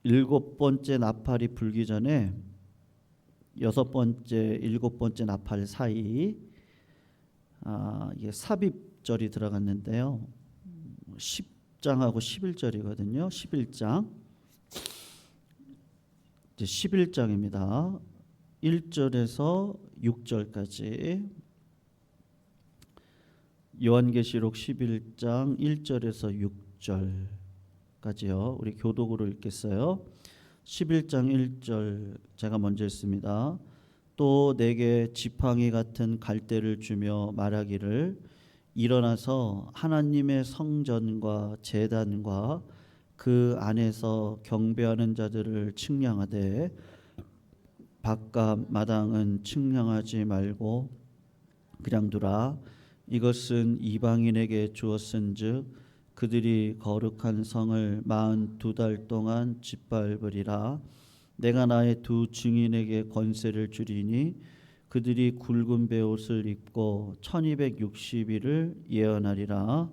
일곱 번째 나팔이 불기 전에 여섯 번째, 일곱 번째 나팔 사이 이게 삽입절이 들어갔는데요. 10장하고 11절이거든요. 11장. 이제 11장입니다. 1절에서 6절까지. 요한계시록 11장 1절에서 6절까지요. 우리 교독으로 읽겠어요. 11장 1절 제가 먼저 읽습니다. 또 내게 지팡이 같은 갈대를 주며 말하기를 일어나서 하나님의 성전과 제단과 그 안에서 경배하는 자들을 측량하되 바깥 마당은 측량하지 말고 그냥 두라. 이것은 이방인에게 주었은즉 그들이 거룩한 성을 42달 동안 짓밟으리라. 내가 나의 두 증인에게 권세를 주리니 그들이 굵은 베옷을 입고 1260일을 예언하리라.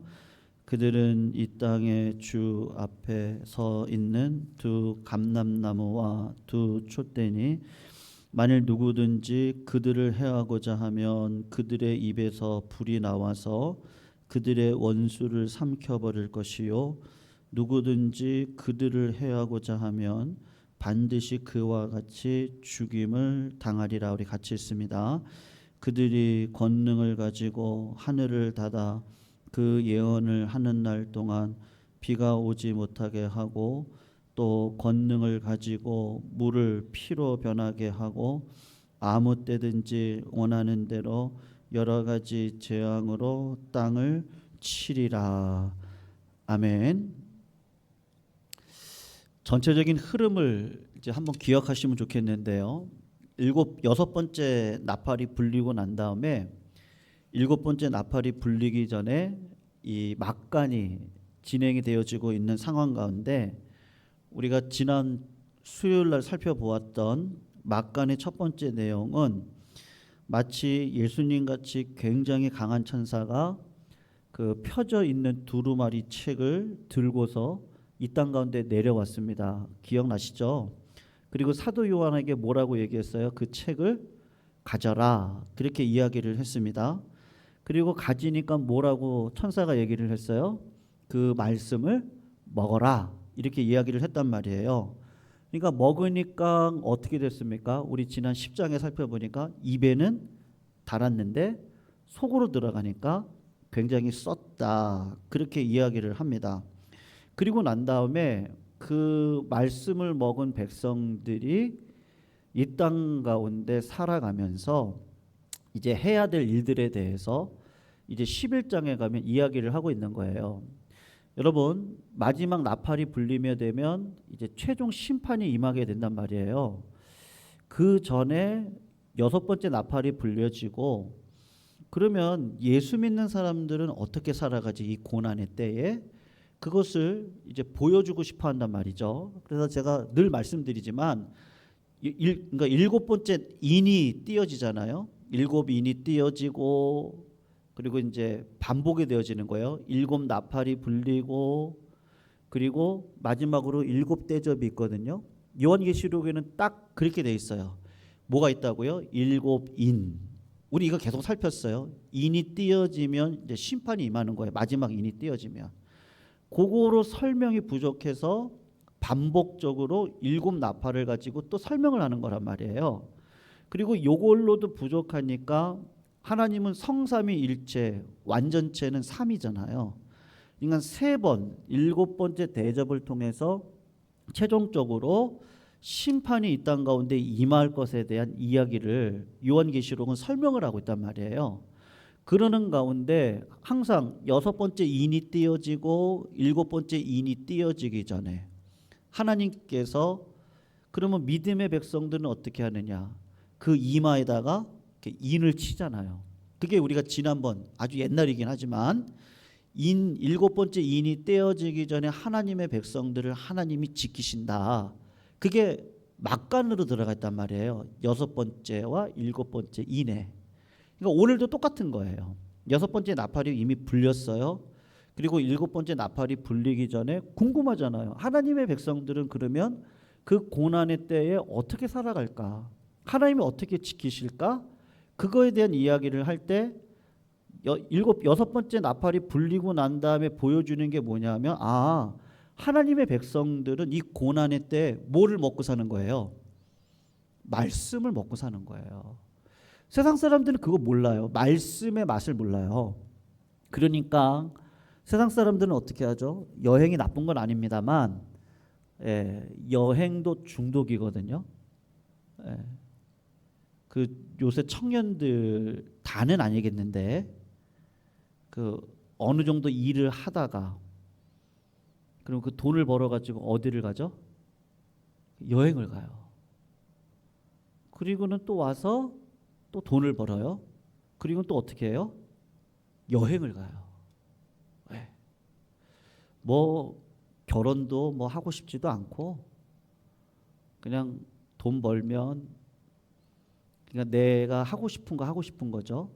그들은 이 땅의 주 앞에 서 있는 두 감람나무와 두 촛대니 만일 누구든지 그들을 해하고자 하면 그들의 입에서 불이 나와서 그들의 원수를 삼켜버릴 것이요 누구든지 그들을 해하고자 하면 반드시 그와 같이 죽임을 당하리라. 우리 같이 읽습니다. 그들이 권능을 가지고 하늘을 닫아 그 예언을 하는 날 동안 비가 오지 못하게 하고 또 권능을 가지고 물을 피로 변하게 하고 아무 때든지 원하는 대로 여러 가지 재앙으로 땅을 치리라. 아멘. 전체적인 흐름을 이제 한번 기억하시면 좋겠는데요. 여섯 번째 나팔이 불리고 난 다음에 일곱 번째 나팔이 불리기 전에 이 막간이 진행이 되어지고 있는 상황 가운데 우리가 지난 수요일 날 살펴보았던 막간의 첫 번째 내용은 마치 예수님 같이 굉장히 강한 천사가 그 펴져 있는 두루마리 책을 들고서 이 땅 가운데 내려왔습니다. 기억나시죠? 그리고 사도 요한에게 뭐라고 얘기했어요? 그 책을 가져라. 그렇게 이야기를 했습니다. 그리고 가지니까 뭐라고 천사가 얘기를 했어요? 그 말씀을 먹어라. 이렇게 이야기를 했단 말이에요. 그러니까 먹으니까 어떻게 됐습니까? 우리 지난 10장에 살펴보니까 입에는 달았는데 속으로 들어가니까 굉장히 썼다. 그렇게 이야기를 합니다. 그리고 난 다음에 그 말씀을 먹은 백성들이 이 땅 가운데 살아가면서 이제 해야 될 일들에 대해서 이제 11장에 가면 이야기를 하고 있는 거예요. 여러분, 마지막 나팔이 불리며 되면 이제 최종 심판이 임하게 된단 말이에요. 그 전에 여섯 번째 나팔이 불려지고 그러면 예수 믿는 사람들은 어떻게 살아가지? 이 고난의 때에 그것을 이제 보여주고 싶어 한단 말이죠. 그래서 제가 늘 말씀드리지만 그러니까 일곱 번째 인이 띄어지잖아요. 일곱 인이 띄어지고 그리고 이제 반복이 되어지는 거예요. 일곱 나팔이 불리고 그리고 마지막으로 일곱 대접이 있거든요. 요한계시록에는 딱 그렇게 돼 있어요. 뭐가 있다고요? 일곱 인. 우리 이거 계속 살폈어요. 인이 띄어지면 이제 심판이 임하는 거예요. 마지막 인이 띄어지면. 그거로 설명이 부족해서 반복적으로 일곱 나팔을 가지고 또 설명을 하는 거란 말이에요. 그리고 이걸로도 부족하니까 하나님은 성삼위일체, 완전체는 삼이잖아요. 그러니까 세 번, 일곱 번째 대접을 통해서 최종적으로 심판이 이 땅 가운데 임할 것에 대한 이야기를 요한계시록은 설명을 하고 있단 말이에요. 그러는 가운데 항상 여섯 번째 인이 띄어지고 일곱 번째 인이 띄어지기 전에 하나님께서 그러면 믿음의 백성들은 어떻게 하느냐? 그 이마에다가 인을 치잖아요. 그게 우리가 지난번 아주 옛날이긴 하지만 일곱 번째 인이 떼어지기 전에 하나님의 백성들을 하나님이 지키신다. 그게 막간으로 들어갔단 말이에요. 여섯 번째와 일곱 번째 인에. 그러니까 오늘도 똑같은 거예요. 여섯 번째 나팔이 이미 불렸어요. 그리고 일곱 번째 나팔이 불리기 전에 궁금하잖아요. 하나님의 백성들은 그러면 그 고난의 때에 어떻게 살아갈까? 하나님이 어떻게 지키실까? 그거에 대한 이야기를 할 때 여섯 번째 나팔이 불리고 난 다음에 보여주는 게 뭐냐면 하나님의 백성들은 이 고난의 때 뭐를 먹고 사는 거예요? 말씀을 먹고 사는 거예요. 세상 사람들은 그거 몰라요. 말씀의 맛을 몰라요. 그러니까 세상 사람들은 어떻게 하죠? 여행이 나쁜 건 아닙니다만 여행도 중독이거든요. 그 요새 청년들 다는 아니겠는데 그 어느 정도 일을 하다가 그럼 그 돈을 벌어 가지고 어디를 가죠? 여행을 가요. 그리고는 또 와서 또 돈을 벌어요. 그리고 또 어떻게 해요? 여행을 가요. 뭐 결혼도 뭐 하고 싶지도 않고 그냥 돈 벌면 그러니까 내가 하고 싶은 거 하고 싶은 거죠.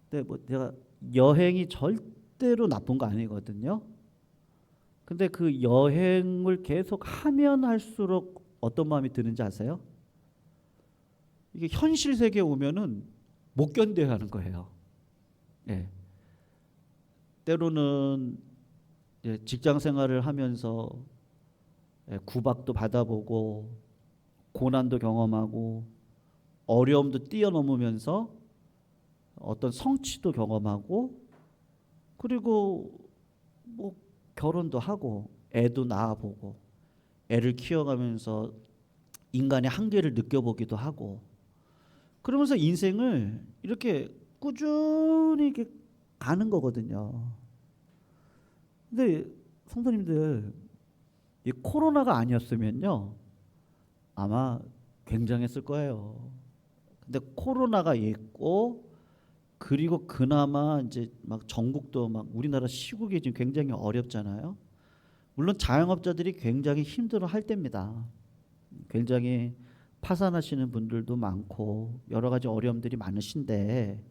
근데 뭐 내가 여행이 절대로 나쁜 거 아니거든요. 근데 그 여행을 계속 하면 할수록 어떤 마음이 드는지 아세요? 이게 현실 세계에 오면은 못 견뎌야 하는 거예요. 때로는 직장 생활을 하면서 구박도 받아보고 고난도 경험하고 어려움도 뛰어넘으면서 어떤 성취도 경험하고 그리고 뭐 결혼도 하고 애도 낳아보고 애를 키워가면서 인간의 한계를 느껴보기도 하고 그러면서 인생을 이렇게 꾸준히 이렇게 가는 거거든요. 근데 성도님들 이 코로나가 아니었으면요 아마 굉장했을 거예요. 근데 코로나가 있고 그리고 그나마 이제 막 전국도 막 우리나라 시국이 지금 굉장히 어렵잖아요. 물론 자영업자들이 굉장히 힘들어 할 때입니다. 굉장히 파산하시는 분들도 많고 여러 가지 어려움들이 많으신데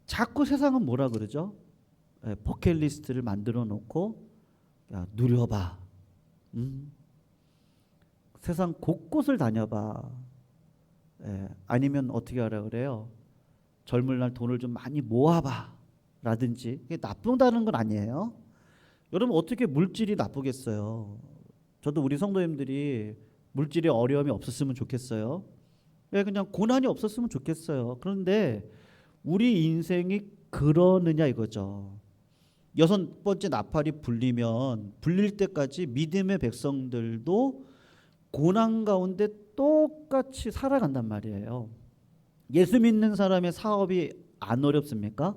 자꾸 세상은 뭐라 그러죠? 버킷리스트를 만들어 놓고 야 누려봐. 세상 곳곳을 다녀봐. 아니면 어떻게 하라 그래요? 젊을 날 돈을 좀 많이 모아봐 라든지. 이게 나쁘다는 건 아니에요. 여러분 어떻게 물질이 나쁘겠어요? 저도 우리 성도님들이 물질에 어려움이 없었으면 좋겠어요. 그냥 고난이 없었으면 좋겠어요. 그런데 우리 인생이 그러느냐 이거죠. 여섯 번째 나팔이 불리면 불릴 때까지 믿음의 백성들도 고난 가운데 똑같이 살아간단 말이에요. 예수 믿는 사람의 사업이 안 어렵습니까?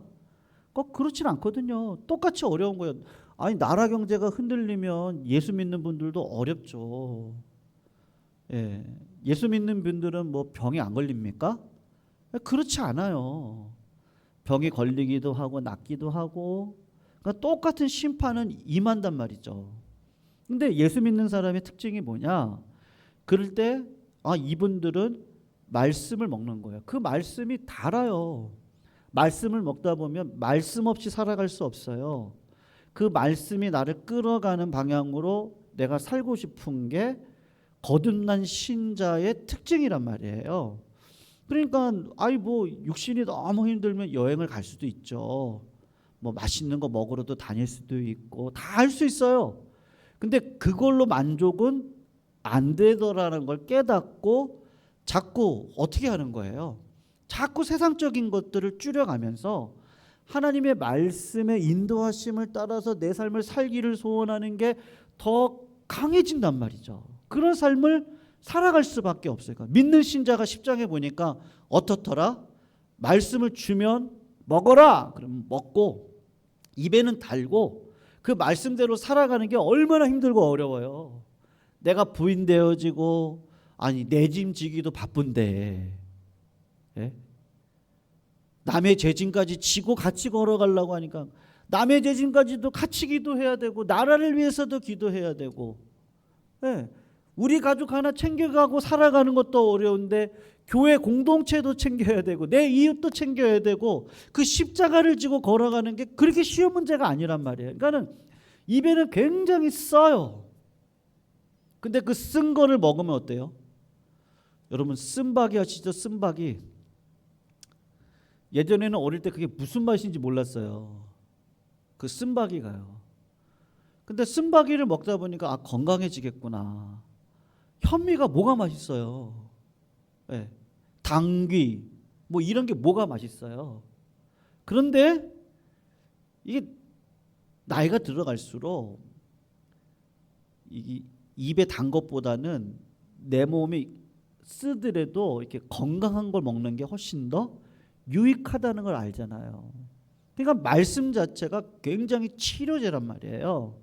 꼭 그렇진 않거든요. 똑같이 어려운 거예요. 아니 나라 경제가 흔들리면 예수 믿는 분들도 어렵죠. 예수 믿는 분들은 뭐 병이 안 걸립니까? 그렇지 않아요. 병이 걸리기도 하고 낫기도 하고 그러니까 똑같은 심판은 임한단 말이죠. 근데 예수 믿는 사람의 특징이 뭐냐? 그럴 때 이분들은 말씀을 먹는 거예요. 그 말씀이 달아요. 말씀을 먹다 보면 말씀 없이 살아갈 수 없어요. 그 말씀이 나를 끌어가는 방향으로 내가 살고 싶은 게 거듭난 신자의 특징이란 말이에요. 그러니까 뭐 육신이 너무 힘들면 여행을 갈 수도 있죠. 뭐 맛있는 거 먹으러도 다닐 수도 있고 다 할 수 있어요. 근데 그걸로 만족은 안 되더라는 걸 깨닫고 자꾸 어떻게 하는 거예요? 자꾸 세상적인 것들을 줄여가면서 하나님의 말씀의 인도하심을 따라서 내 삶을 살기를 소원하는 게 더 강해진단 말이죠. 그런 삶을 살아갈 수밖에 없어요. 믿는 신자가 10장에 보니까 어떻더라? 말씀을 주면 먹어라. 그럼 먹고 입에는 달고 그 말씀대로 살아가는 게 얼마나 힘들고 어려워요. 내가 부인 되어지고 내 짐 지기도 바쁜데 남의 죄짐까지 지고 같이 걸어가려고 하니까 남의 죄짐까지도 같이 기도해야 되고 나라를 위해서도 기도해야 되고 우리 가족 하나 챙겨가고 살아가는 것도 어려운데 교회 공동체도 챙겨야 되고 내 이웃도 챙겨야 되고 그 십자가를 지고 걸어가는 게 그렇게 쉬운 문제가 아니란 말이에요. 그러니까는 입에는 굉장히 써요. 근데 그 쓴 거를 먹으면 어때요? 여러분 쓴박이 아시죠? 쓴박이. 예전에는 어릴 때 그게 무슨 맛인지 몰랐어요. 그 쓴박이가요. 근데 쓴박이를 먹다 보니까 아 건강해지겠구나. 현미가 뭐가 맛있어요? 네. 당귀 뭐 이런 게 뭐가 맛있어요? 그런데 이게 나이가 들어갈수록 이 입에 단 것보다는 내 몸이 쓰더라도 이렇게 건강한 걸 먹는 게 훨씬 더 유익하다는 걸 알잖아요. 그러니까 말씀 자체가 굉장히 치료제란 말이에요.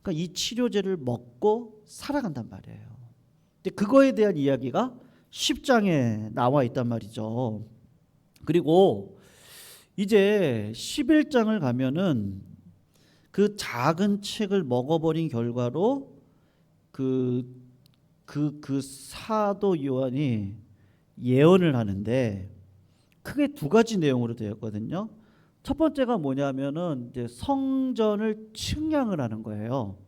그러니까 이 치료제를 먹고 살아간단 말이에요. 근데 그거에 대한 이야기가 10장에 나와 있단 말이죠. 그리고 이제 11장을 가면은 그 작은 책을 먹어버린 결과로 그 사도 요한이 예언을 하는데 크게 두 가지 내용으로 되었거든요. 첫 번째가 뭐냐면은 이제 성전을 측량을 하는 거예요.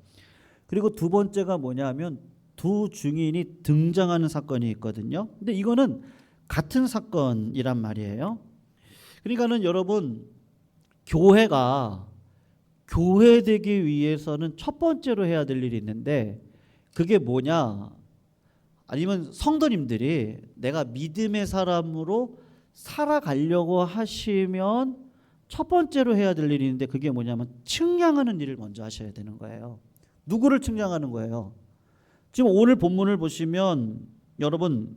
그리고 두 번째가 뭐냐면 두 증인이 등장하는 사건이 있거든요. 근데 이거는 같은 사건이란 말이에요. 그러니까는 여러분 교회가 교회되기 위해서는 첫 번째로 해야 될 일이 있는데 그게 뭐냐? 아니면 성도님들이 내가 믿음의 사람으로 살아가려고 하시면 첫 번째로 해야 될 일이 있는데 그게 뭐냐면 측량하는 일을 먼저 하셔야 되는 거예요. 누구를 측량하는 거예요? 지금 오늘 본문을 보시면 여러분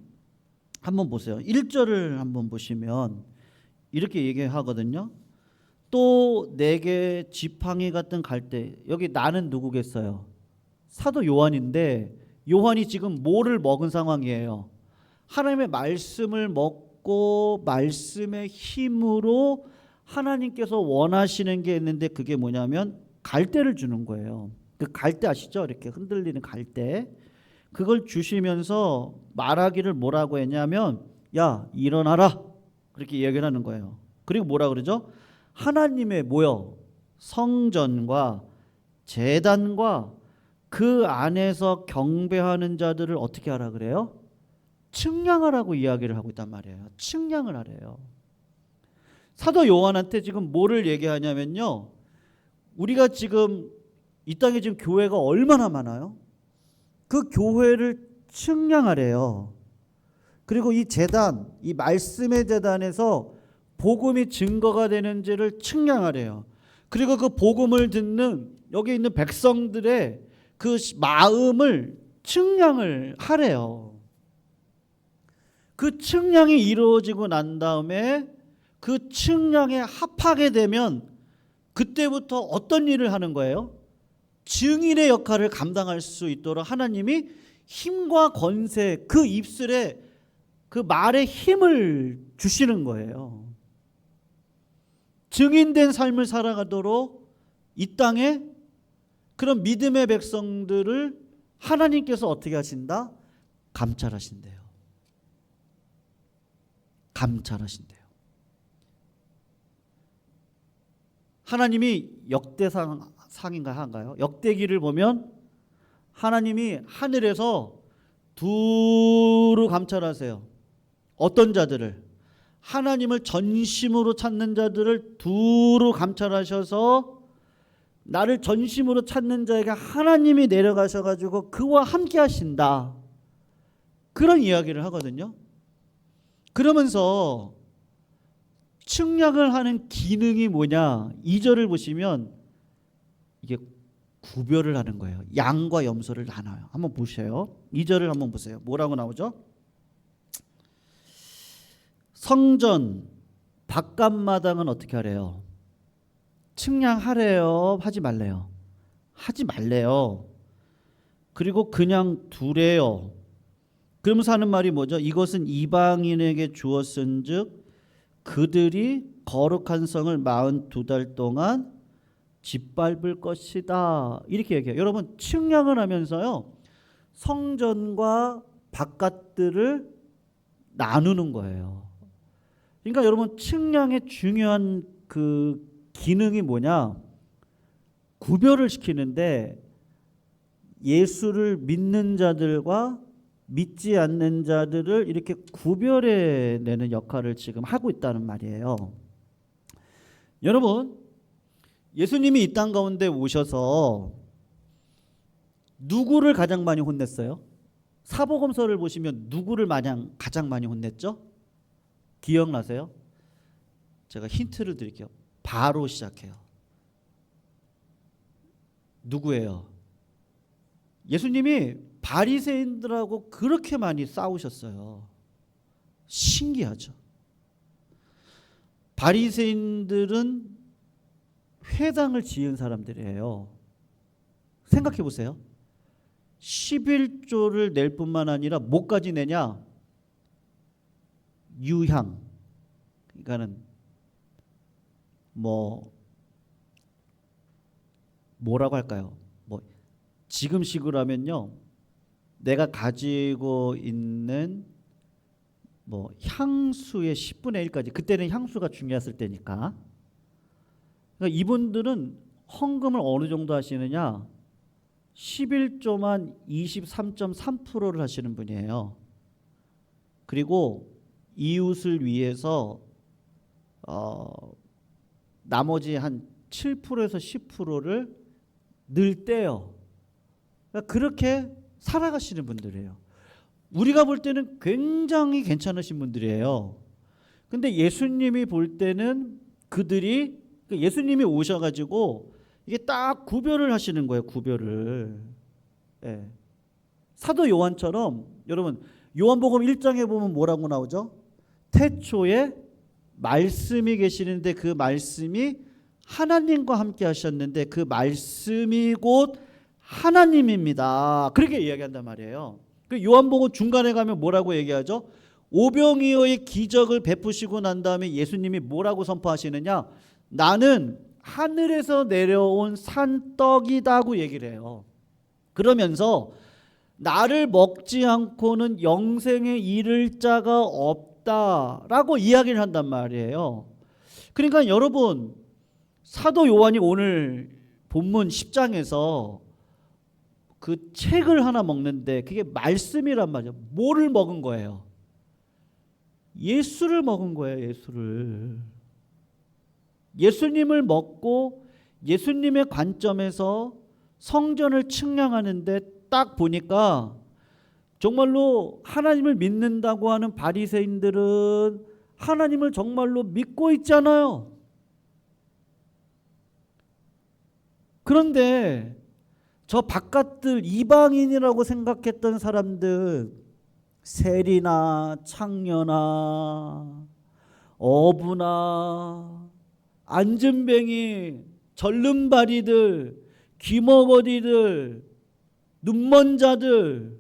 한번 보세요. 1절을 한번 보시면 이렇게 얘기하거든요. 또 내게 지팡이 같은 갈대. 여기 나는 누구겠어요? 사도 요한인데 요한이 지금 뭐를 먹은 상황이에요? 하나님의 말씀을 먹고 말씀의 힘으로 하나님께서 원하시는 게 있는데 그게 뭐냐면 갈대를 주는 거예요. 그 갈대 아시죠? 이렇게 흔들리는 갈대. 그걸 주시면서 말하기를 뭐라고 했냐면 야 일어나라 그렇게 얘기를 하는 거예요. 그리고 뭐라 그러죠? 하나님의 뭐요? 성전과 제단과 그 안에서 경배하는 자들을 어떻게 하라 그래요? 측량하라고 이야기를 하고 있단 말이에요. 측량을 하래요. 사도 요한한테 지금 뭐를 얘기하냐면요. 우리가 지금 이 땅에 지금 교회가 얼마나 많아요? 그 교회를 측량하래요. 그리고 이 제단, 이 말씀의 제단에서 복음이 증거가 되는지를 측량하래요. 그리고 그 복음을 듣는 여기 있는 백성들의 그 마음을 측량을 하래요. 그 측량이 이루어지고 난 다음에 그 측량에 합하게 되면 그때부터 어떤 일을 하는 거예요? 증인의 역할을 감당할 수 있도록 하나님이 힘과 권세, 그 입술에 그 말에 힘을 주시는 거예요. 증인된 삶을 살아가도록 이 땅에 그런 믿음의 백성들을 하나님께서 어떻게 하신다? 감찰하신대요. 감찰하신대요. 하나님이 역대상인가 한가요? 역대기를 보면 하나님이 하늘에서 두루 감찰하세요. 어떤 자들을? 하나님을 전심으로 찾는 자들을 두루 감찰하셔서 나를 전심으로 찾는 자에게 하나님이 내려가셔가지고 그와 함께 하신다. 그런 이야기를 하거든요. 그러면서 측량을 하는 기능이 뭐냐? 2절을 보시면 이게 구별을 하는 거예요. 양과 염소를 나눠요. 한번 보세요. 2절을 한번 보세요. 뭐라고 나오죠? 성전 바깥마당은 어떻게 하래요? 측량하래요? 하지 말래요? 하지 말래요. 그리고 그냥 두래요. 그러면서 하는 말이 뭐죠? 이것은 이방인에게 주었은즉 그들이 거룩한 성을 42달 동안 짓밟을 것이다. 이렇게 얘기해요. 여러분 측량을 하면서요. 성전과 바깥들을 나누는 거예요. 그러니까 여러분 측량의 중요한 그 기능이 뭐냐? 구별을 시키는데 예수를 믿는 자들과 믿지 않는 자들을 이렇게 구별해내는 역할을 지금 하고 있다는 말이에요. 여러분, 예수님이 이 땅 가운데 오셔서 누구를 가장 많이 혼냈어요? 사복음서를 보시면 누구를 가장 많이 혼냈죠? 기억나세요? 제가 힌트를 드릴게요. 바로 시작해요. 누구예요? 예수님이 바리새인들하고 그렇게 많이 싸우셨어요. 신기하죠. 바리새인들은 회당을 지은 사람들이에요. 생각해 보세요. 11조를 낼 뿐만 아니라 뭐까지 내냐? 유향. 그러니까는 뭐라고 할까요? 지금식으로 하면요. 내가 가지고 있는 향수의 10분의 1까지, 그때는 향수가 중요했을 때니까. 그러니까 이분들은 헌금을 어느 정도 하시느냐? 11조만 23.3%를 하시는 분이에요. 그리고 이웃을 위해서 나머지 한 7%에서 10%를 늘 떼요. 그러니까 그렇게 살아가시는 분들이에요. 우리가 볼 때는 굉장히 괜찮으신 분들이에요. 근데 예수님이 볼 때는 그들이, 예수님이 오셔가지고 이게 딱 구별을 하시는 거예요. 구별을. 예. 사도 요한처럼, 여러분 요한복음 1장에 보면 뭐라고 나오죠? 태초에 말씀이 계시는데 그 말씀이 하나님과 함께 하셨는데 그 말씀이 곧 하나님입니다. 그렇게 이야기한단 말이에요. 그 요한복음 중간에 가면 뭐라고 얘기하죠? 오병이어의 기적을 베푸시고 난 다음에 예수님이 뭐라고 선포하시느냐? 나는 하늘에서 내려온 산떡이다고 얘기를 해요. 그러면서 나를 먹지 않고는 영생에 이를 자가 없다라고 이야기를 한단 말이에요. 그러니까 여러분, 사도 요한이 오늘 본문 10장에서 그 책을 하나 먹는데 그게 말씀이란 말이에요. 뭐를 먹은 거예요? 예수를 먹은 거예요. 예수를. 예수님을 먹고 예수님의 관점에서 성전을 측량하는데 딱 보니까 정말로 하나님을 믿는다고 하는 바리새인들은 하나님을 정말로 믿고 있잖아요. 그런데 저 바깥들 이방인이라고 생각했던 사람들, 세리나 창녀나 어부나 안전뱅이, 절름발이들, 귀머거리들, 눈먼 자들,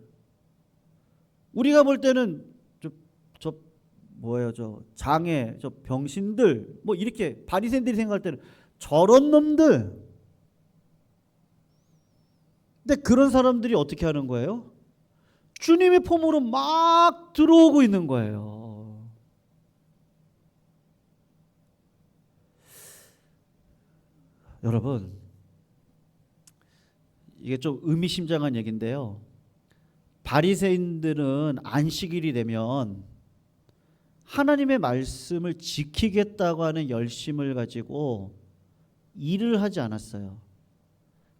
우리가 볼 때는 저 장애, 저 병신들, 이렇게 바리새인들이 생각할 때는 저런 놈들. 근데 그런 사람들이 어떻게 하는 거예요? 주님의 품으로 막 들어오고 있는 거예요. 여러분, 이게 좀 의미심장한 얘기인데요. 바리새인들은 안식일이 되면 하나님의 말씀을 지키겠다고 하는 열심을 가지고 일을 하지 않았어요.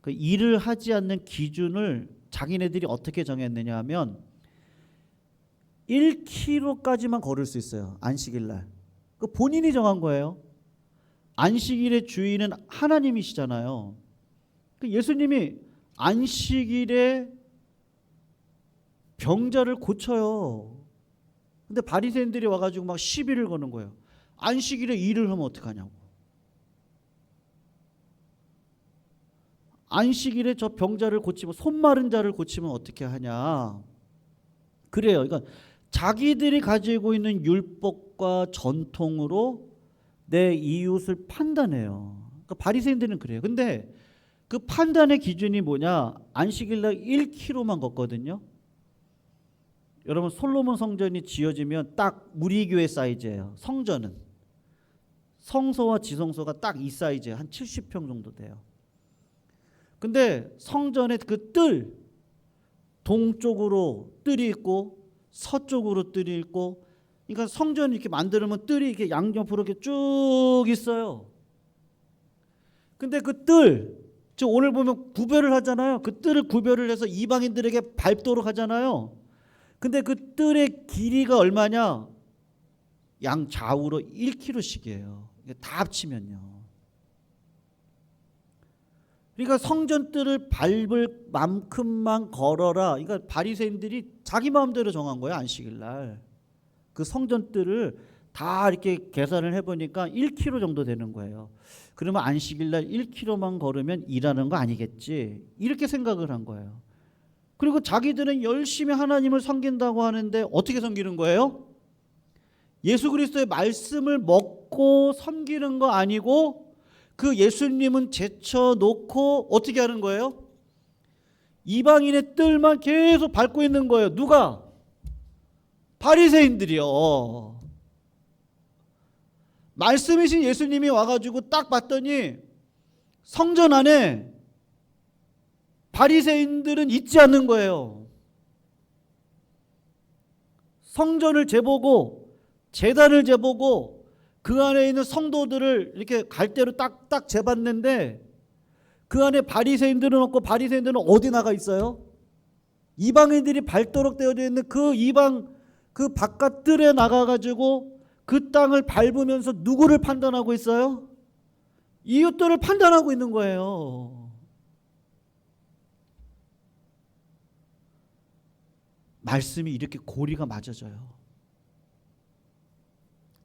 그 일을 하지 않는 기준을 자기네들이 어떻게 정했느냐 하면 1km까지만 걸을 수 있어요. 안식일 날. 그 본인이 정한 거예요. 안식일의 주인은 하나님이시잖아요. 그 예수님이 안식일에 병자를 고쳐요. 근데 바리새인들이 와가지고 막 시비를 거는 거예요. 안식일에 일을 하면 어떡하냐고. 안식일에 저 병자를 고치고 손 마른 자를 고치면 어떻게 하냐. 그래요. 그러니까 자기들이 가지고 있는 율법과 전통으로 내 이웃을 판단해요. 그러니까 바리새인들은 그래요. 근데 그 판단의 기준이 뭐냐? 안식일 날 1km만 걷거든요. 여러분, 솔로몬 성전이 지어지면 딱 우리 교회 사이즈예요. 성전은. 성소와 지성소가 딱 이 사이즈예요. 한 70평 정도 돼요. 근데 성전의 그 뜰, 동쪽으로 뜰이 있고 서쪽으로 뜰이 있고, 그러니까 성전을 이렇게 만들면 뜰이 이렇게 양옆으로 이렇게 쭉 있어요. 근데 그 뜰, 즉 오늘 보면 구별을 하잖아요. 그 뜰을 구별을 해서 이방인들에게 밟도록 하잖아요. 근데 그 뜰의 길이가 얼마냐? 양 좌우로 1km씩이에요. 다 합치면요. 그러니까 성전 뜰을 밟을 만큼만 걸어라. 그러니까 바리새인들이 자기 마음대로 정한 거예요. 안식일 날. 그 성전 뜰을 다 이렇게 계산을 해보니까 1km 정도 되는 거예요. 그러면 안식일 날 1km만 걸으면 일하는 거 아니겠지, 이렇게 생각을 한 거예요. 그리고 자기들은 열심히 하나님을 섬긴다고 하는데 어떻게 섬기는 거예요? 예수 그리스도의 말씀을 먹고 섬기는 거 아니고, 그 예수님은 제쳐놓고 어떻게 하는 거예요? 이방인의 뜰만 계속 밟고 있는 거예요. 누가? 바리새인들이요. 말씀이신 예수님이 와가지고 딱 봤더니 성전 안에 바리새인들은 있지 않는 거예요. 성전을 재보고 제단을 재보고 그 안에 있는 성도들을 이렇게 갈대로 딱딱 재봤는데 그 안에 바리새인들은 없고, 바리새인들은 어디 나가 있어요? 이방인들이 밟도록 되어져 있는 그 이방 그 바깥 뜰에 나가가지고 그 땅을 밟으면서 누구를 판단하고 있어요? 이웃들을 판단하고 있는 거예요. 말씀이 이렇게 고리가 맞아져요.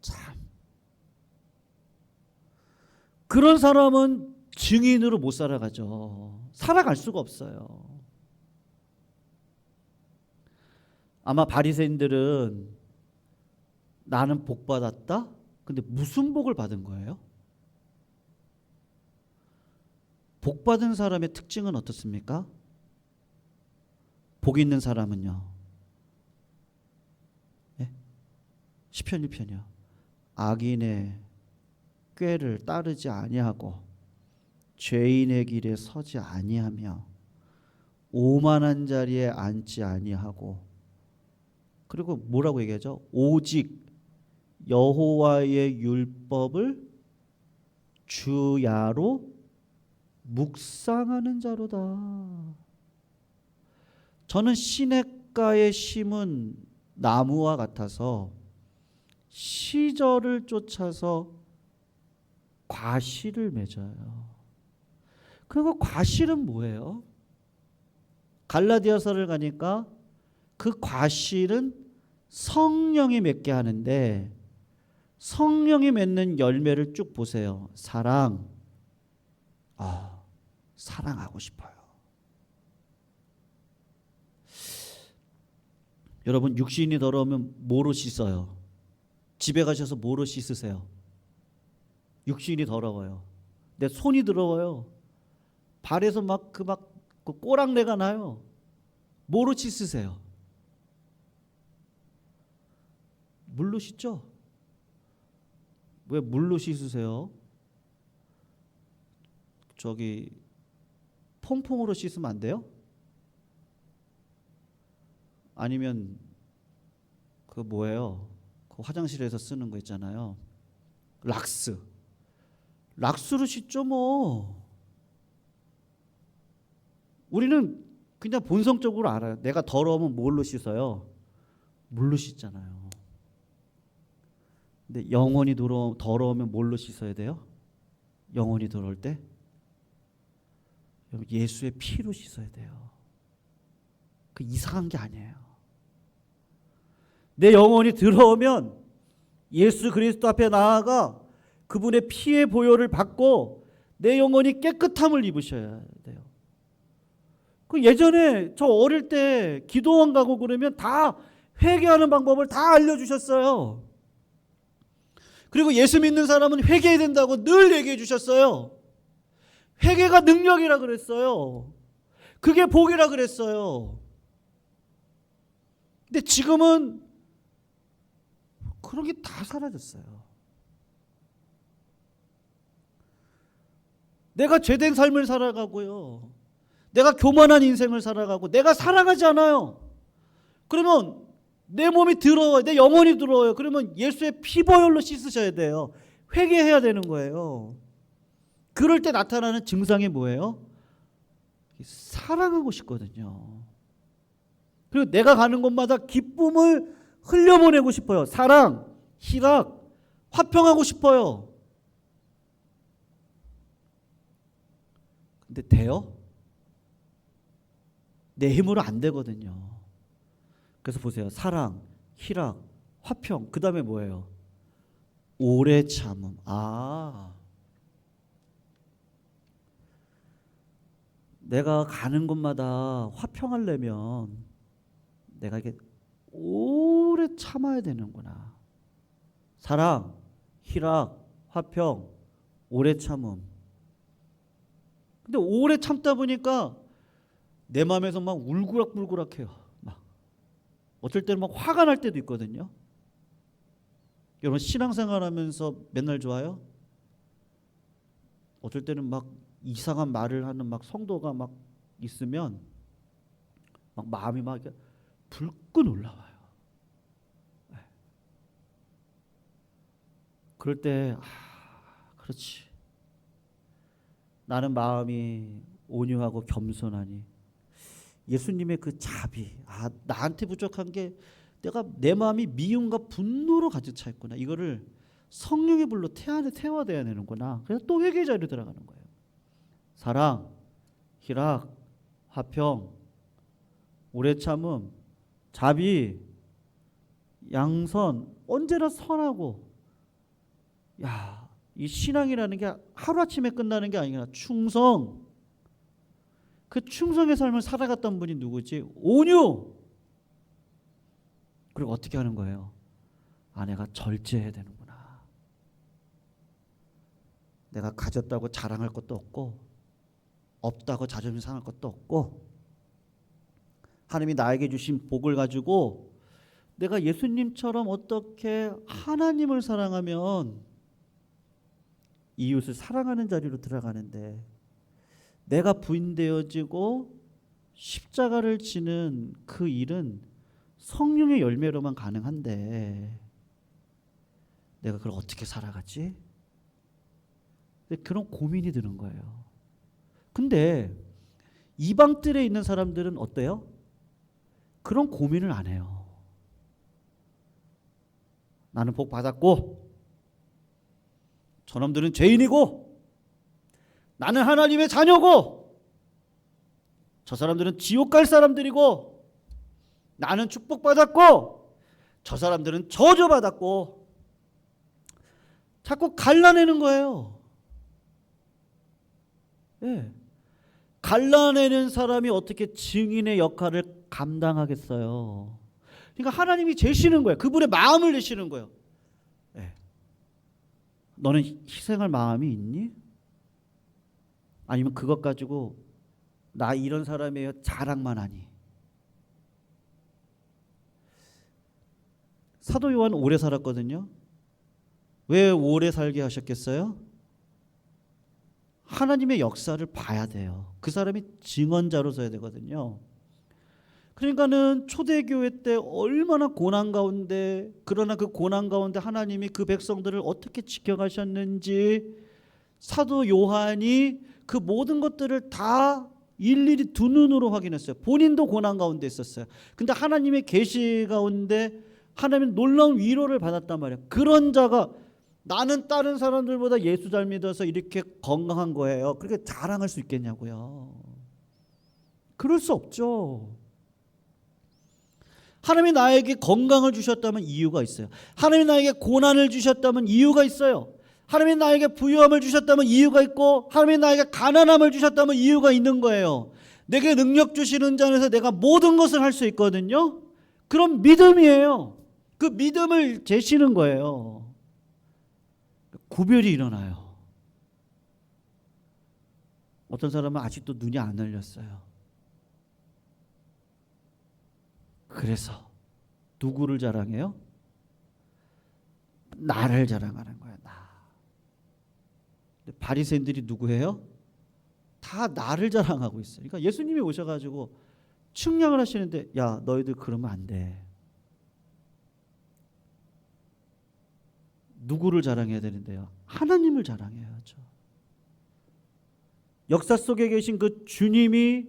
참, 그런 사람은 증인으로 못 살아가죠. 살아갈 수가 없어요. 아마 바리새인들은 나는 복 받았다? 근데 무슨 복을 받은 거예요? 복 받은 사람의 특징은 어떻습니까? 복 있는 사람은요, 네? 시편 1편이요. 악인의 꾀를 따르지 아니하고 죄인의 길에 서지 아니하며 오만한 자리에 앉지 아니하고, 그리고 뭐라고 얘기하죠? 오직 여호와의 율법을 주야로 묵상하는 자로다. 저는 시냇가에 심은 나무와 같아서 시절을 쫓아서 과실을 맺어요. 그리고 과실은 뭐예요? 갈라디아서를 가니까 그 과실은 성령이 맺게 하는데, 성령이 맺는 열매를 쭉 보세요. 사랑. 사랑하고 싶어요. 여러분, 육신이 더러우면 뭐로 씻어요? 집에 가셔서 뭐로 씻으세요? 육신이 더러워요. 내 손이 더러워요. 발에서 그 꼬랑내가 나요. 뭐로 씻으세요? 물로 씻죠? 왜 물로 씻으세요? 저기 퐁퐁으로 씻으면 안 돼요? 아니면 그 뭐예요? 그 화장실에서 쓰는 거 있잖아요. 락스로 씻죠 뭐. 우리는 그냥 본성적으로 알아요. 내가 더러우면 뭘로 씻어요? 물로 씻잖아요. 근데 영혼이 더러우면 뭘로 씻어야 돼요? 영혼이 더러울 때 예수의 피로 씻어야 돼요. 그 이상한 게 아니에요. 내 영혼이 더러우면 예수 그리스도 앞에 나아가 그분의 피의 보혈을 받고 내 영혼이 깨끗함을 입으셔야 돼요. 그 예전에 저 어릴 때 기도원 가고 그러면 다 회개하는 방법을 다 알려주셨어요. 그리고 예수 믿는 사람은 회개해야 된다고 늘 얘기해 주셨어요. 회개가 능력이라 그랬어요. 그게 복이라 그랬어요. 근데 지금은 그런 게 다 사라졌어요. 내가 죄된 삶을 살아가고요. 내가 교만한 인생을 살아가고 내가 사랑하지 않아요. 그러면 내 몸이 더러워요. 내 영혼이 더러워요. 그러면 예수의 피보혈로 씻으셔야 돼요. 회개해야 되는 거예요. 그럴 때 나타나는 증상이 뭐예요? 사랑하고 싶거든요. 그리고 내가 가는 곳마다 기쁨을 흘려보내고 싶어요. 사랑, 희락, 화평하고 싶어요. 근데 돼요? 내 힘으로 안 되거든요. 그래서 보세요. 사랑, 희락, 화평, 그 다음에 뭐예요? 오래 참음. 내가 가는 곳마다 화평하려면 내가 이게 오래 참아야 되는구나. 사랑, 희락, 화평, 오래 참음. 근데 오래 참다 보니까 내 마음에서 막 울그락불그락해요. 막 어쩔 때는 막 화가 날 때도 있거든요. 여러분 신앙생활하면서 맨날 좋아요? 어쩔 때는 막 이상한 말을 하는 막 성도가 막 있으면 막 마음이 막 불끈 올라와요. 그럴 때 그렇지. 나는 마음이 온유하고 겸손하니 예수님의 그 자비, 나한테 부족한 게 내가 내 마음이 미움과 분노로 가득 차 있구나. 이거를 성령의 불로 태워야 되는구나. 그래서 또 회개 자리로 들어가는 거예요. 사랑, 희락, 화평, 오래 참음, 자비, 양선, 언제나 선하고. 이 신앙이라는 게 하루아침에 끝나는 게 아니라 충성. 그 충성의 삶을 살아갔던 분이 누구지? 온유. 그리고 어떻게 하는 거예요? 내가 절제해야 되는구나. 내가 가졌다고 자랑할 것도 없고 없다고 자존심 상할 것도 없고 하나님이 나에게 주신 복을 가지고 내가 예수님처럼 어떻게 하나님을 사랑하면 이웃을 사랑하는 자리로 들어가는데 내가 부인되어지고 십자가를 지는 그 일은 성령의 열매로만 가능한데 내가 그걸 어떻게 살아가지? 그런 고민이 드는 거예요. 근데 이방 뜰에 있는 사람들은 어때요? 그런 고민을 안 해요. 나는 복 받았고 저놈들은 죄인이고 나는 하나님의 자녀고 저 사람들은 지옥 갈 사람들이고 나는 축복받았고 저 사람들은 저주받았고 자꾸 갈라내는 거예요. 네. 갈라내는 사람이 어떻게 증인의 역할을 감당하겠어요? 그러니까 하나님이 재시는 거예요. 그분의 마음을 내시는 거예요. 네. 너는 희생할 마음이 있니? 아니면 그것 가지고 나 이런 사람이에요 자랑만 하니? 사도 요한 오래 살았거든요. 왜 오래 살게 하셨겠어요? 하나님의 역사를 봐야 돼요. 그 사람이 증언자로 서야 되거든요. 그러니까는 초대교회 때 얼마나 고난 가운데, 그러나 그 고난 가운데 하나님이 그 백성들을 어떻게 지켜가셨는지 사도 요한이 그 모든 것들을 다 일일이 두 눈으로 확인했어요. 본인도 고난 가운데 있었어요. 근데 하나님의 계시 가운데 하나님의 놀라운 위로를 받았단 말이에요. 그런 자가 나는 다른 사람들보다 예수 잘 믿어서 이렇게 건강한 거예요. 그렇게 자랑할 수 있겠냐고요. 그럴 수 없죠. 하나님이 나에게 건강을 주셨다면 이유가 있어요. 하나님이 나에게 고난을 주셨다면 이유가 있어요. 하나님이 나에게 부유함을 주셨다면 이유가 있고 하나님이 나에게 가난함을 주셨다면 이유가 있는 거예요. 내게 능력 주시는 자 안에서 내가 모든 것을 할 수 있거든요. 그럼 믿음이에요. 그 믿음을 제시는 거예요. 구별이 일어나요. 어떤 사람은 아직도 눈이 안 열렸어요. 그래서 누구를 자랑해요? 나를 자랑하는 거예요. 나. 바리새인들이 누구예요? 다 나를 자랑하고 있어요. 그러니까 예수님이 오셔가지고 측량을 하시는데 야 너희들 그러면 안 돼. 누구를 자랑해야 되는데요? 하나님을 자랑해야죠. 역사 속에 계신 그 주님이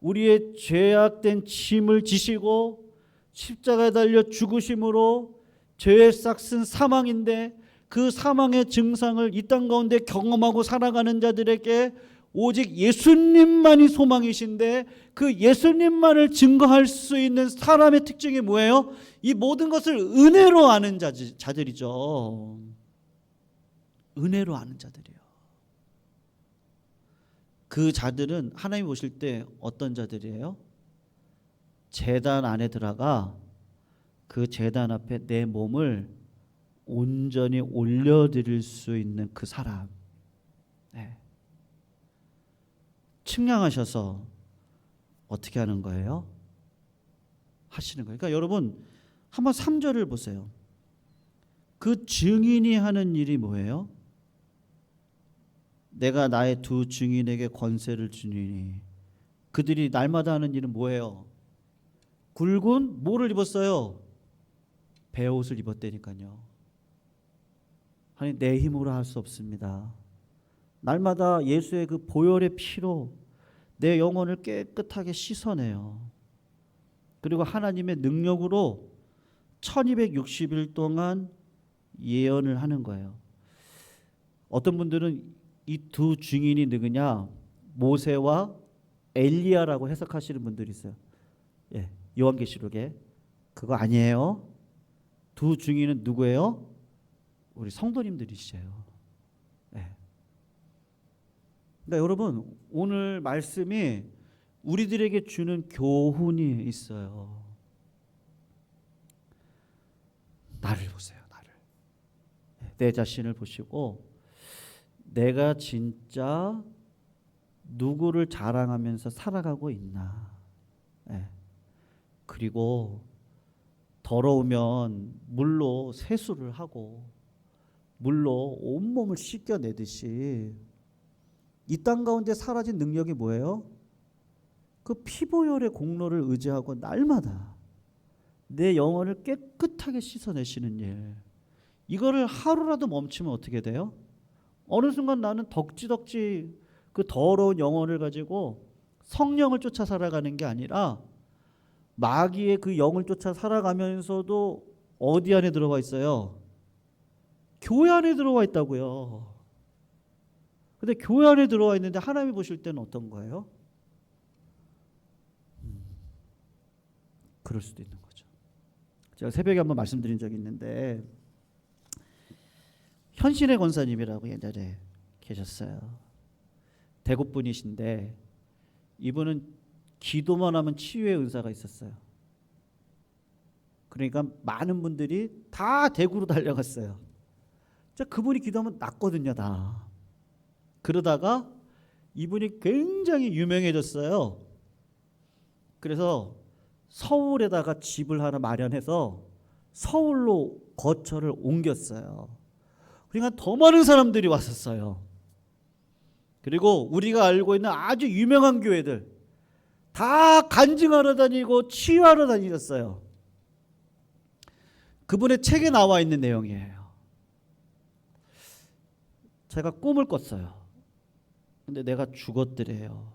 우리의 죄악된 짐을 지시고 십자가에 달려 죽으심으로 죄의 싹슨 사망인데 그 사망의 증상을 이 땅 가운데 경험하고 살아가는 자들에게 오직 예수님만이 소망이신데 그 예수님만을 증거할 수 있는 사람의 특징이 뭐예요? 이 모든 것을 은혜로 아는 자들이죠. 은혜로 아는 자들이에요. 그 자들은 하나님 보실 때 어떤 자들이에요? 제단 안에 들어가 그 제단 앞에 내 몸을 온전히 올려드릴 수 있는 그 사람. 네. 측량하셔서 어떻게 하는 거예요? 하시는 거예요. 그러니까 여러분 한번 3절을 보세요. 그 증인이 하는 일이 뭐예요? 내가 나의 두 증인에게 권세를 주니니. 그들이 날마다 하는 일은 뭐예요? 굵은 뭐를 입었어요? 베옷을 입었다니까요. 아니 내 힘으로 할 수 없습니다. 날마다 예수의 그 보혈의 피로 내 영혼을 깨끗하게 씻어내요. 그리고 하나님의 능력으로 1260일 동안 예언을 하는 거예요. 어떤 분들은 이 두 증인이 누구냐? 모세와 엘리야라고 해석하시는 분들이 있어요. 예, 요한계시록에. 그거 아니에요. 두 증인은 누구예요? 우리 성도님들이시에요. 예. 그러니까 여러분 오늘 말씀이 우리들에게 주는 교훈이 있어요. 나를 보세요. 나를. 내 자신을 보시고 내가 진짜 누구를 자랑하면서 살아가고 있나. 예. 그리고 더러우면 물로 세수를 하고 물로 온몸을 씻겨내듯이 이 땅 가운데 사라진 능력이 뭐예요? 그 피보혈의 공로를 의지하고 날마다 내 영혼을 깨끗하게 씻어내시는 일. 이거를 하루라도 멈추면 어떻게 돼요? 어느 순간 나는 덕지덕지 그 더러운 영혼을 가지고 성령을 쫓아 살아가는 게 아니라 마귀의 그 영을 쫓아 살아가면서도 어디 안에 들어와 있어요? 교회 안에 들어와 있다고요. 근데 교회 안에 들어와 있는데 하나님이 보실 때는 어떤 거예요? 그럴 수도 있는 거죠. 제가 새벽에 한번 말씀드린 적이 있는데 현신의 권사님이라고 옛날에 계셨어요. 대구 분이신데 이분은 기도만 하면 치유의 은사가 있었어요. 그러니까 많은 분들이 다 대구로 달려갔어요. 그분이 기도하면 낫거든요, 다. 그러다가 이분이 굉장히 유명해졌어요. 그래서 서울에다가 집을 하나 마련해서 서울로 거처를 옮겼어요. 그러니까 더 많은 사람들이 왔었어요. 그리고 우리가 알고 있는 아주 유명한 교회들 다 간증하러 다니고 치유하러 다니셨어요. 그분의 책에 나와 있는 내용이에요. 제가 꿈을 꿨어요. 근데 내가 죽었더래요.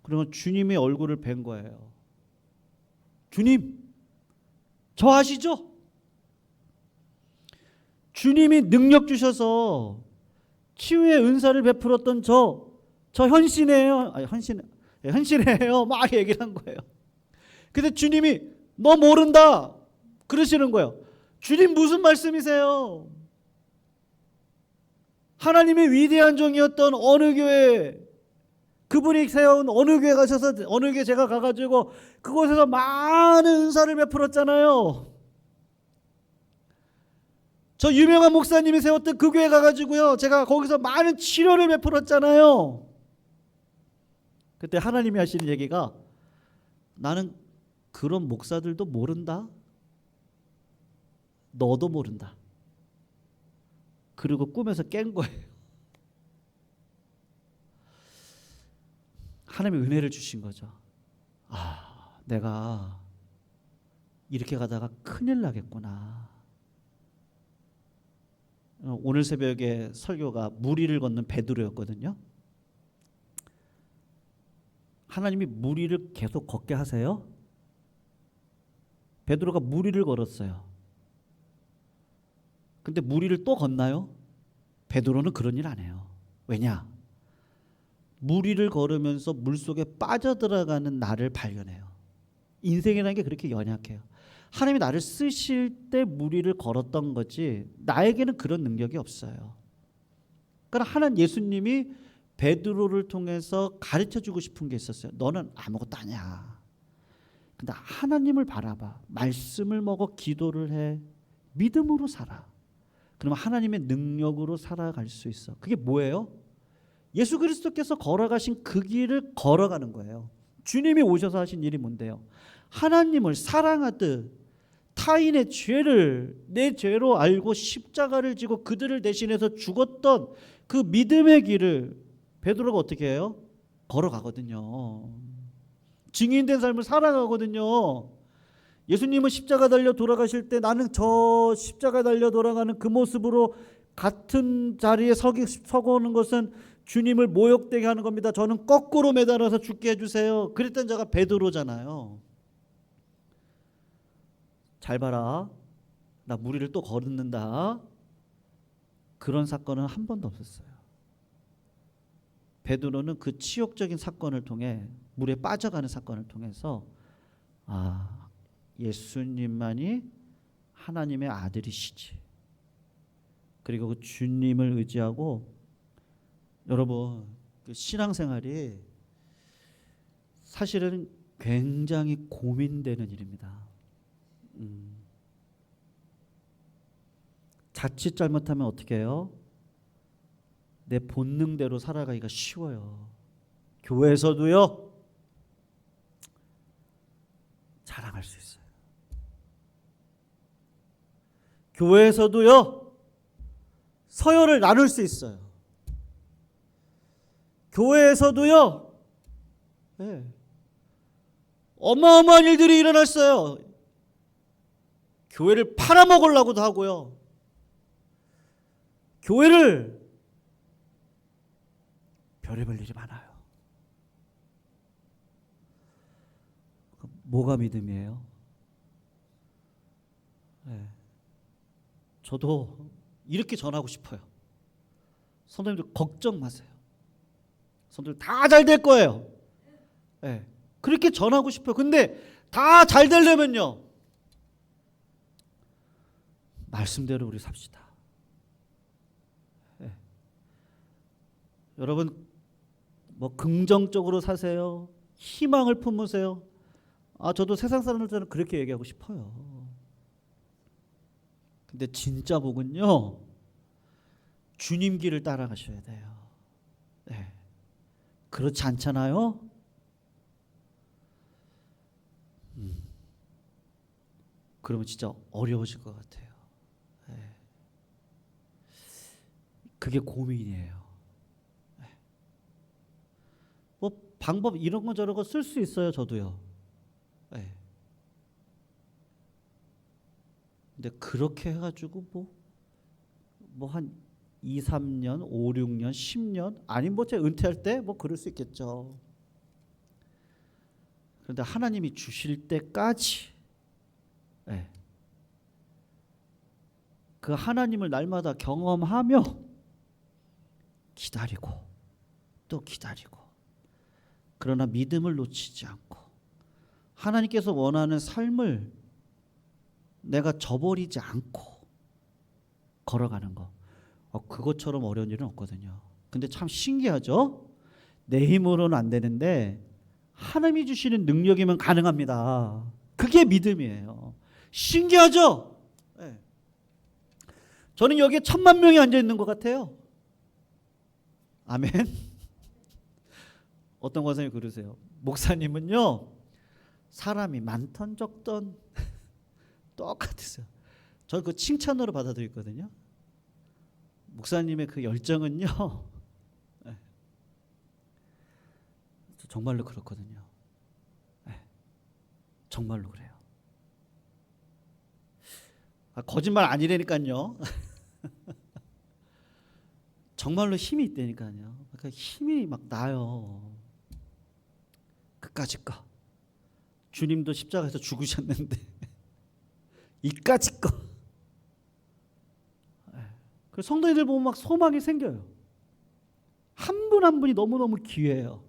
그러면 주님의 얼굴을 뵌 거예요. 주님, 저 아시죠? 주님이 능력 주셔서 치유의 은사를 베풀었던 저 현신이에요. 아니, 현신이에요. 막 얘기를 한 거예요. 근데 주님이 너 모른다 그러시는 거예요. 주님 무슨 말씀이세요? 하나님의 위대한 종이었던 어느 교회, 그분이 세운 어느 교회 가셔서 어느 교회 제가 가가지고 그곳에서 많은 은사를 베풀었잖아요. 저 유명한 목사님이 세웠던 그 교회 가가지고요 제가 거기서 많은 치료를 베풀었잖아요. 그때 하나님이 하시는 얘기가 나는 그런 목사들도 모른다. 너도 모른다. 그리고 꿈에서 깬 거예요. 하나님의 은혜를 주신 거죠. 내가 이렇게 가다가 큰일 나겠구나. 오늘 새벽에 설교가 물 위를 걷는 베드로였거든요. 하나님이 물 위를 계속 걷게 하세요. 베드로가 물 위를 걸었어요. 근데 물 위를 또 걷나요? 베드로는 그런 일 안 해요. 왜냐? 물 위를 걸으면서 물속에 빠져들어가는 나를 발견해요. 인생이라는 게 그렇게 연약해요. 하나님이 나를 쓰실 때 물 위를 걸었던 거지 나에게는 그런 능력이 없어요. 그러니까 하나님 예수님이 베드로를 통해서 가르쳐주고 싶은 게 있었어요. 너는 아무것도 아니야. 근데 하나님을 바라봐. 말씀을 먹어 기도를 해. 믿음으로 살아. 그러면 하나님의 능력으로 살아갈 수 있어. 그게 뭐예요? 예수 그리스도께서 걸어가신 그 길을 걸어가는 거예요. 주님이 오셔서 하신 일이 뭔데요? 하나님을 사랑하듯 타인의 죄를 내 죄로 알고 십자가를 지고 그들을 대신해서 죽었던 그 믿음의 길을 베드로가 어떻게 해요? 걸어가거든요. 증인된 삶을 살아가거든요. 예수님은 십자가 달려 돌아가실 때 나는 저 십자가 달려 돌아가는 그 모습으로 같은 자리에 서고 오는 것은 주님을 모욕되게 하는 겁니다. 저는 거꾸로 매달아서 죽게 해주세요. 그랬던 자가 베드로잖아요. 잘 봐라. 나 물 위를 또 걷는다. 그런 사건은 한 번도 없었어요. 베드로는 그 치욕적인 사건을 통해 물에 빠져가는 사건을 통해서 예수님만이 하나님의 아들이시지. 그리고 그 주님을 의지하고 여러분 그 신앙생활이 사실은 굉장히 고민되는 일입니다. 자칫 잘못하면 어떻게 해요? 내 본능대로 살아가기가 쉬워요. 교회에서도요 자랑할 수 있어요. 교회에서도요 서열을 나눌 수 있어요. 교회에서도요 어마어마한 일들이 일어났어요. 교회를 팔아먹으려고도 하고요. 교회를 별의별 일이 많아요. 뭐가 믿음이에요? 저도 이렇게 전하고 싶어요. 성도님들 걱정 마세요. 성도님들 다 잘 될 거예요. 그렇게 전하고 싶어요. 근데 다 잘 되려면요 말씀대로 우리 삽시다. 여러분 뭐 긍정적으로 사세요. 희망을 품으세요. 저도 세상 사람들한테는 그렇게 얘기하고 싶어요. 근데 진짜 복은요 주님 길을 따라가셔야 돼요. 그렇지 않잖아요? 그러면 진짜 어려워질 것 같아요. 그게 고민이에요. 뭐 방법 이런 거 저런 거 쓸 수 있어요. 저도요. 근데 그렇게 해가지고 뭐 한 2, 3년, 5, 6년, 10년 아니면 뭐 제가 은퇴할 때 뭐 그럴 수 있겠죠. 그런데 하나님이 주실 때까지 그 하나님을 날마다 경험하며 기다리고 또 기다리고 그러나 믿음을 놓치지 않고 하나님께서 원하는 삶을 내가 저버리지 않고 걸어가는 거 그것처럼 어려운 일은 없거든요. 근데 참 신기하죠? 내 힘으로는 안 되는데 하나님이 주시는 능력이면 가능합니다. 그게 믿음이에요. 신기하죠? 저는 여기에 1000만 명이 앉아 있는 것 같아요. 아멘. 어떤 권사님이 그러세요. 목사님은요 사람이 많던 적던 똑같으세요. 저는 그 칭찬으로 받아들였거든요. 목사님의 그 열정은요 정말로 그렇거든요. 정말로 그래요. 거짓말 아니라니까요. 정말로 힘이 있다니까요. 그러니까 힘이 막 나요. 그까짓 거. 주님도 십자가에서 죽으셨는데 이까짓 거. 그 성도님들 보면 막 소망이 생겨요. 한 분 한 분이 너무너무 귀해요.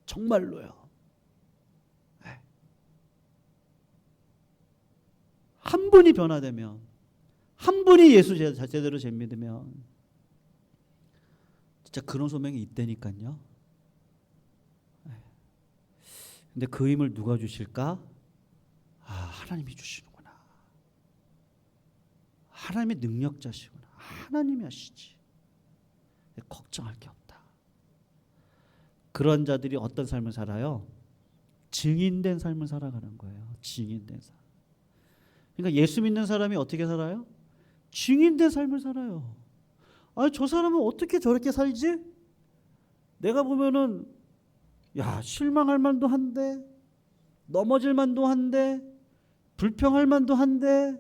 정말로요. 한 분이 변화되면, 한 분이 예수 제대로 믿으면 진짜 그런 소명이 있다니까요. 근데 그 힘을 누가 주실까? 하나님이 주시는구나. 하나님의 능력자시구나. 하나님이 하시지. 걱정할 게 없다. 그런 자들이 어떤 삶을 살아요? 증인된 삶을 살아가는 거예요. 증인된 삶. 그러니까 예수 믿는 사람이 어떻게 살아요? 증인된 삶을 살아요. 저 사람은 어떻게 저렇게 살지? 내가 보면은 실망할 만도 한데, 넘어질 만도 한데, 불평할 만도 한데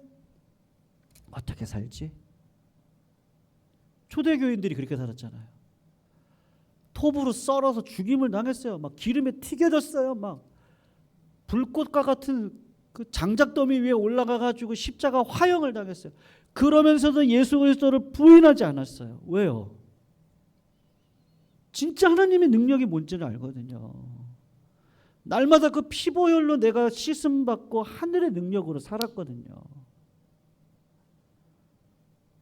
어떻게 살지? 초대교인들이 그렇게 살았잖아요. 톱으로 썰어서 죽임을 당했어요. 막 기름에 튀겨졌어요. 막 불꽃과 같은 그 장작더미 위에 올라가 가지고 십자가 화형을 당했어요. 그러면서도 예수 그리스도를 부인하지 않았어요. 왜요? 진짜 하나님의 능력이 뭔지를 알거든요. 날마다 그 피보혈로 내가 씻음 받고 하늘의 능력으로 살았거든요.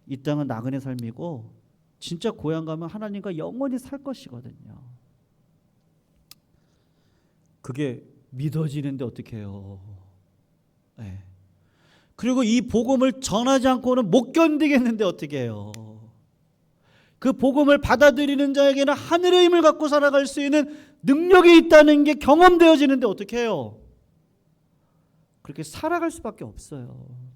이 땅은 나그네 삶이고 진짜 고향 가면 하나님과 영원히 살 것이거든요. 그게 믿어지는데 어떻게 해요? 그리고 이 복음을 전하지 않고는 못 견디겠는데 어떻게 해요? 그 복음을 받아들이는 자에게는 하늘의 힘을 갖고 살아갈 수 있는 능력이 있다는 게 경험되어지는데 어떻게 해요? 그렇게 살아갈 수밖에 없어요.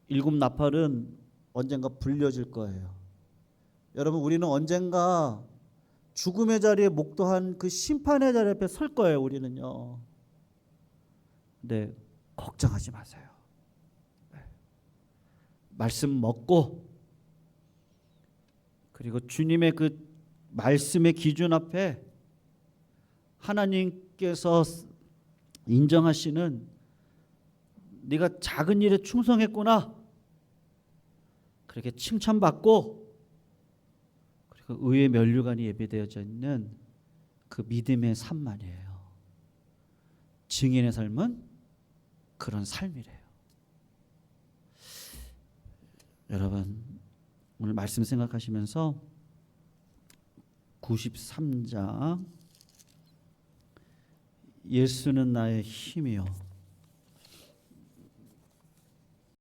일곱 나팔은 언젠가 불려질 거예요. 여러분, 우리는 언젠가 죽음의 자리에 목도한 그 심판의 자리 앞에 설 거예요. 우리는요. 근데 걱정하지 마세요. 말씀 먹고, 그리고 주님의 그 말씀의 기준 앞에 하나님께서 인정하시는 네가 작은 일에 충성했구나, 그렇게 칭찬받고, 그리고 의의 면류관이 예배되어져 있는 그 믿음의 삶만이에요. 증인의 삶은 그런 삶이래요. 여러분, 오늘 말씀 생각하시면서 93장 예수는 나의 힘이요